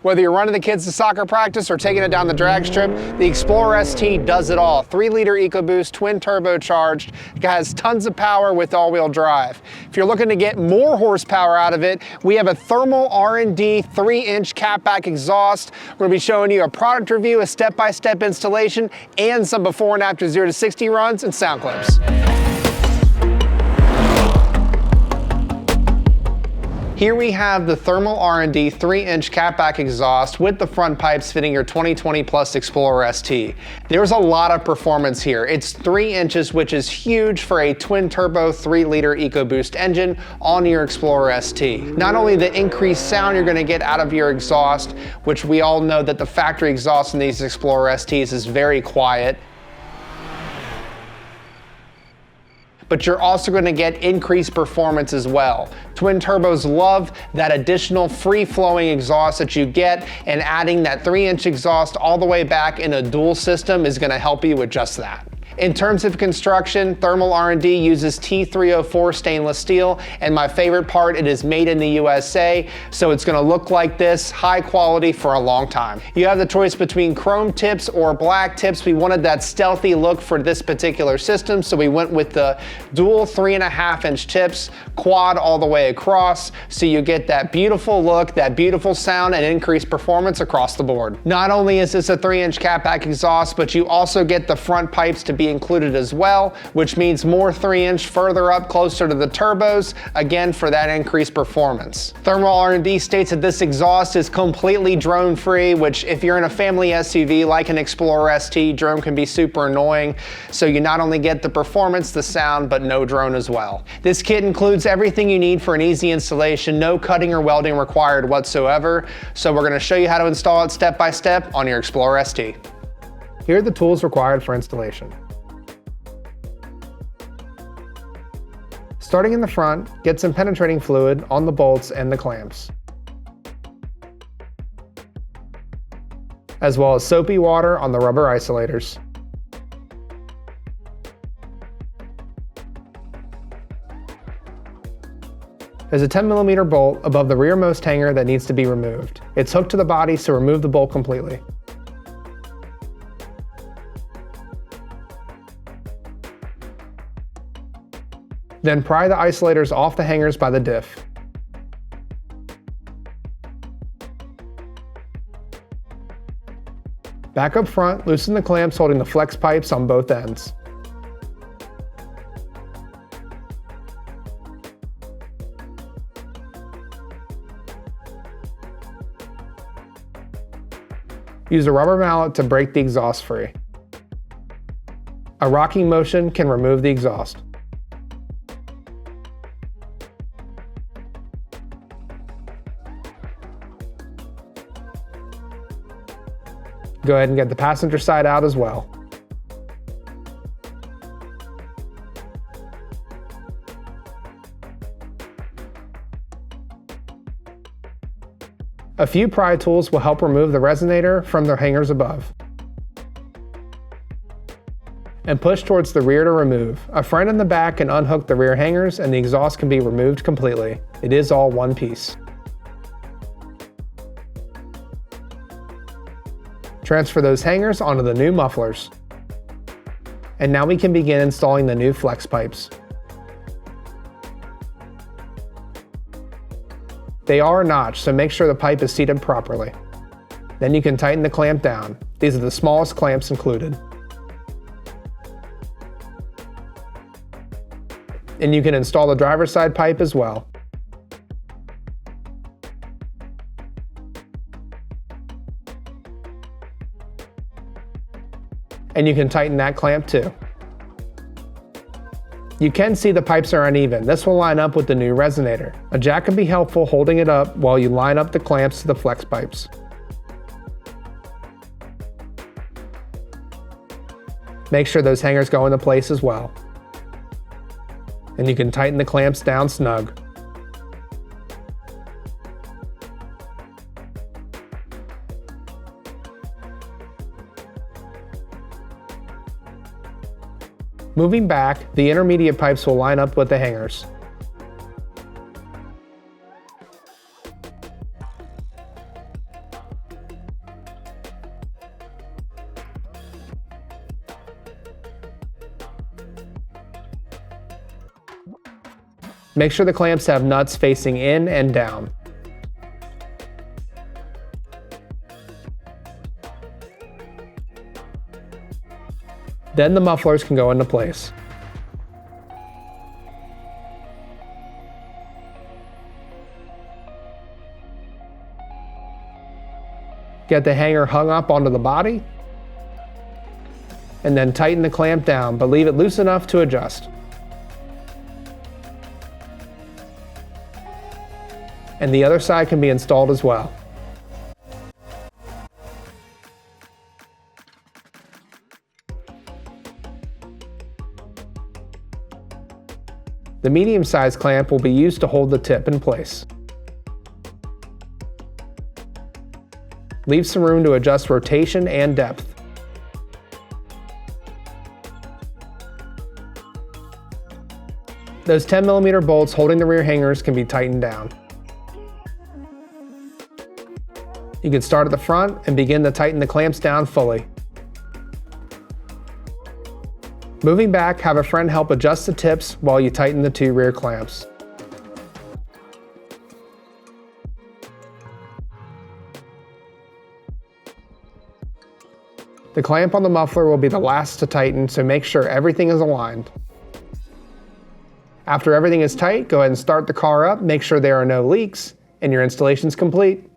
Whether you're running the kids to soccer practice or taking it down the drag strip, the Explorer ST does it all. 3-liter EcoBoost, twin turbocharged, it has tons of power with all-wheel drive. If you're looking to get more horsepower out of it, we have a Thermal R&D 3-inch catback exhaust. We're going to be showing you a product review, a step-by-step installation, and some before and after 0 to 60 runs and sound clips. Here we have the Thermal R&D 3-inch catback exhaust with the front pipes fitting your 2020 Plus Explorer ST. There's a lot of performance here. It's 3 inches, which is huge for a twin turbo 3-liter EcoBoost engine on your Explorer ST. Not only the increased sound you're going to get out of your exhaust, which we all know that the factory exhaust in these Explorer STs is very quiet, but you're also going to get increased performance as well. Twin turbos love that additional free-flowing exhaust that you get, and adding that 3-inch exhaust all the way back in a dual system is going to help you with just that. In terms of construction, Thermal R&D uses T304 stainless steel, and my favorite part, it is made in the USA, so it's going to look like this, high quality for a long time. You have the choice between chrome tips or black tips. We wanted that stealthy look for this particular system, so we went with the dual 3.5-inch tips, quad all the way across, so you get that beautiful look, that beautiful sound, and increased performance across the board. Not only is this a 3-inch catback exhaust, but you also get the front pipes to be included as well, which means more 3-inch further up closer to the turbos, again for that increased performance. Thermal R&D states that this exhaust is completely drone free, which if you're in a family SUV like an Explorer ST, drone can be super annoying, so you not only get the performance, the sound, but no drone as well. This kit includes everything you need for an easy installation, no cutting or welding required whatsoever, so we're going to show you how to install it step by step on your Explorer ST. Here are the tools required for installation. Starting in the front, get some penetrating fluid on the bolts and the clamps, as well as soapy water on the rubber isolators. There's a 10mm bolt above the rearmost hanger that needs to be removed. It's hooked to the body, so remove the bolt completely. Then pry the isolators off the hangers by the diff. Back up front, loosen the clamps holding the flex pipes on both ends. Use a rubber mallet to break the exhaust free. A rocking motion can remove the exhaust. Go ahead and get the passenger side out as well. A few pry tools will help remove the resonator from the hangers above. And push towards the rear to remove. A friend in the back can unhook the rear hangers and the exhaust can be removed completely. It is all one piece. Transfer those hangers onto the new mufflers. And now we can begin installing the new flex pipes. They are notched, so make sure the pipe is seated properly. Then you can tighten the clamp down. These are the smallest clamps included. And you can install the driver's side pipe as well. And you can tighten that clamp too. You can see the pipes are uneven. This will line up with the new resonator. A jack can be helpful holding it up while you line up the clamps to the flex pipes. Make sure those hangers go into place as well. And you can tighten the clamps down snug. Moving back, the intermediate pipes will line up with the hangers. Make sure the clamps have nuts facing in and down. Then the mufflers can go into place. Get the hanger hung up onto the body, and then tighten the clamp down, but leave it loose enough to adjust. And the other side can be installed as well. The medium-sized clamp will be used to hold the tip in place. Leave some room to adjust rotation and depth. Those 10mm bolts holding the rear hangers can be tightened down. You can start at the front and begin to tighten the clamps down fully. Moving back, have a friend help adjust the tips while you tighten the 2 rear clamps. The clamp on the muffler will be the last to tighten, so make sure everything is aligned. After everything is tight, go ahead and start the car up, make sure there are no leaks, and your installation is complete.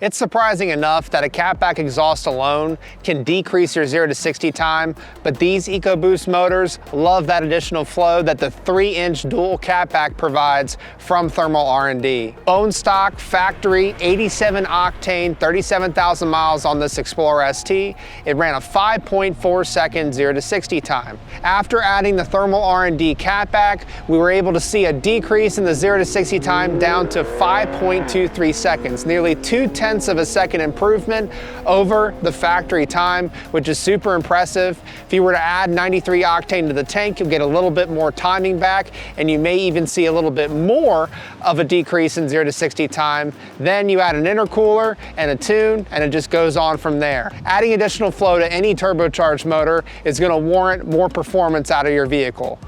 It's surprising enough that a catback exhaust alone can decrease your 0 to 60 time, but these EcoBoost motors love that additional flow that the 3-inch dual catback provides from Thermal R&D. Bone stock, factory, 87 octane, 37,000 miles on this Explorer ST. It ran a 5.4 second 0 to 60 time. After adding the Thermal R&D catback, we were able to see a decrease in the 0 to 60 time down to 5.23 seconds, nearly 0.2 of a second improvement over the factory time, which is super impressive. If you were to add 93 octane to the tank, you'll get a little bit more timing back, and you may even see a little bit more of a decrease in 0 to 60 time. Then you add an intercooler and a tune, and it just goes on from there. Adding additional flow to any turbocharged motor is going to warrant more performance out of your vehicle.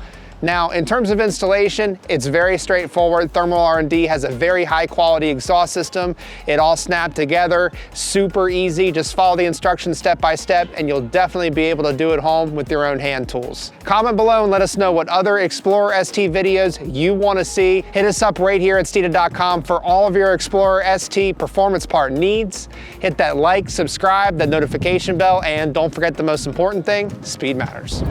Now, in terms of installation, it's very straightforward. Thermal R&D has a very high quality exhaust system. It all snapped together, super easy. Just follow the instructions step by step and you'll definitely be able to do it home with your own hand tools. Comment below and let us know what other Explorer ST videos you want to see. Hit us up right here at Steeda.com for all of your Explorer ST performance part needs. Hit that like, subscribe, that notification bell, and don't forget the most important thing, speed matters.